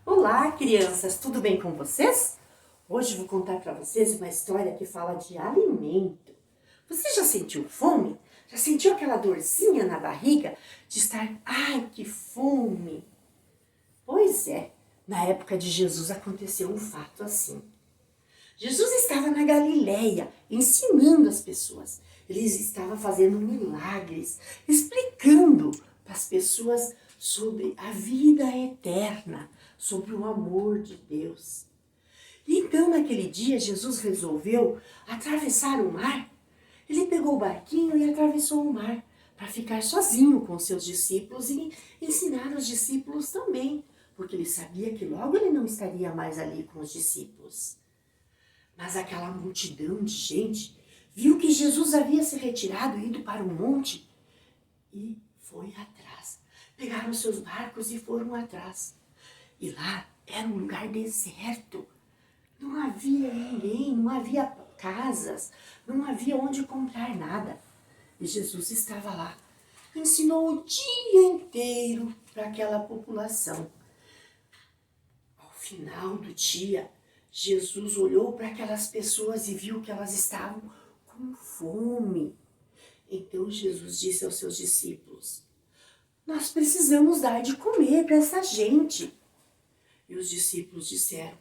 Olá, crianças, tudo bem com vocês? Hoje eu vou contar para vocês uma história que fala de alimento. Você já sentiu fome? Já sentiu aquela dorzinha na barriga de estar, ai, que fome? Pois é, na época de Jesus aconteceu um fato assim. Jesus estava na Galileia ensinando as pessoas. Ele estava fazendo milagres, explicando para as pessoas sobre a vida eterna, sobre o amor de Deus. E então, naquele dia, Jesus resolveu atravessar o mar. Ele pegou o barquinho e atravessou o mar para ficar sozinho com seus discípulos e ensinar os discípulos também, porque ele sabia que logo ele não estaria mais ali com os discípulos. Mas aquela multidão de gente viu que Jesus havia se retirado e ido para um monte e foi atrás. Pegaram seus barcos e foram atrás. E lá era um lugar deserto. Não havia ninguém, não havia casas, não havia onde comprar nada. E Jesus estava lá. Ensinou o dia inteiro para aquela população. Ao final do dia, Jesus olhou para aquelas pessoas e viu que elas estavam com fome. Então Jesus disse aos seus discípulos: nós precisamos dar de comer para essa gente. E os discípulos disseram: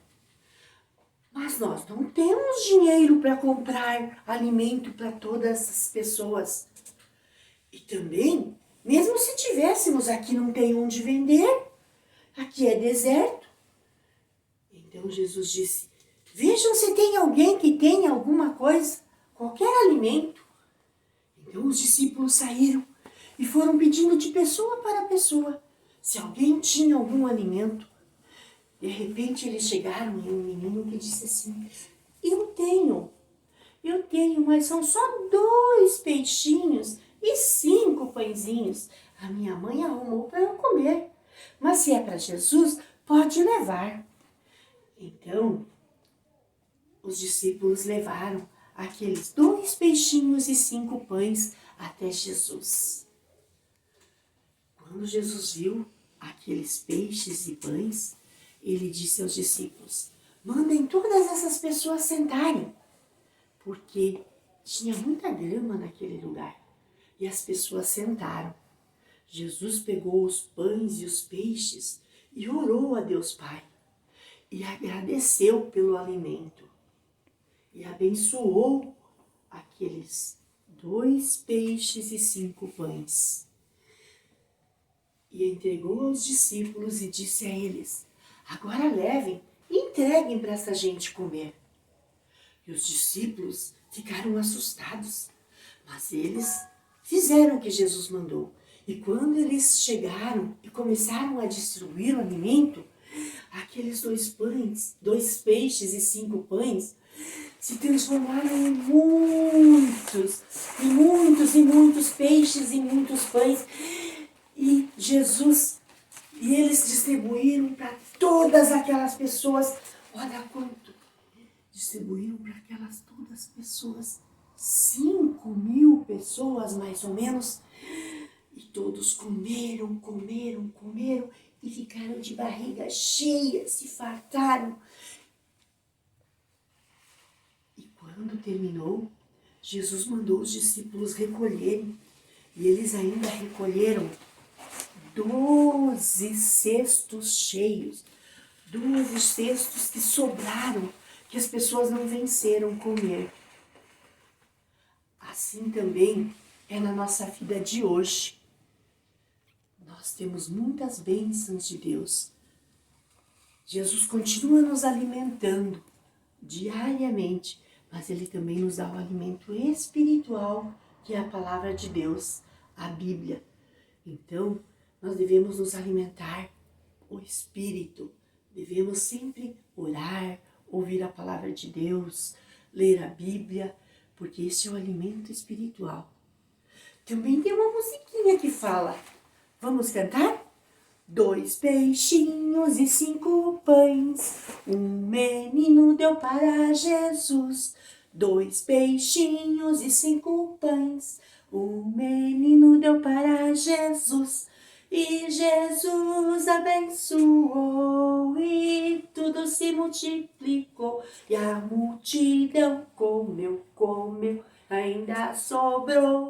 mas nós não temos dinheiro para comprar alimento para todas essas pessoas. E também, mesmo se tivéssemos, aqui não tem onde vender, aqui é deserto. Então Jesus disse: vejam se tem alguém que tenha alguma coisa, qualquer alimento. Então os discípulos saíram e foram pedindo de pessoa para pessoa se alguém tinha algum alimento. De repente eles chegaram em um menino que disse assim: eu tenho, mas são só 2 peixinhos e 5 pãezinhos. A minha mãe arrumou para eu comer, mas se é para Jesus, pode levar. Então, os discípulos levaram aqueles 2 peixinhos e 5 pães até Jesus. Quando Jesus viu aqueles peixes e pães, ele disse aos discípulos: mandem todas essas pessoas sentarem, porque tinha muita grama naquele lugar. E as pessoas sentaram. Jesus pegou os pães e os peixes e orou a Deus Pai. E agradeceu pelo alimento. E abençoou aqueles 2 peixes e 5 pães. E entregou aos discípulos e disse a eles: agora levem e entreguem para essa gente comer. E os discípulos ficaram assustados, mas eles fizeram o que Jesus mandou. E quando eles chegaram e começaram a distribuir o alimento, aqueles 2 peixes e 5 pães, se transformaram em muitos, e muitos peixes e muitos pães. E eles distribuíram para todas aquelas pessoas. Olha quanto distribuíram para aquelas todas as pessoas. 5.000 pessoas, mais ou menos. E todos comeram e ficaram de barriga cheia, se fartaram. E quando terminou, Jesus mandou os discípulos recolherem. E eles ainda recolheram 12 cestos cheios, 12 cestos que sobraram, que as pessoas não venceram comer. Assim também é na nossa vida de hoje. Nós temos muitas bênçãos de Deus. Jesus continua nos alimentando diariamente, mas Ele também nos dá o alimento espiritual, que é a palavra de Deus, a Bíblia. Então, nós devemos nos alimentar o Espírito, devemos sempre orar, ouvir a palavra de Deus, ler a Bíblia, porque esse é o alimento espiritual. Também tem uma musiquinha que fala, vamos cantar? 2 peixinhos e 5 pães, um menino deu para Jesus. 2 peixinhos e 5 pães, um menino deu para Jesus. E Jesus abençoou e tudo se multiplicou. E a multidão comeu, comeu, ainda sobrou.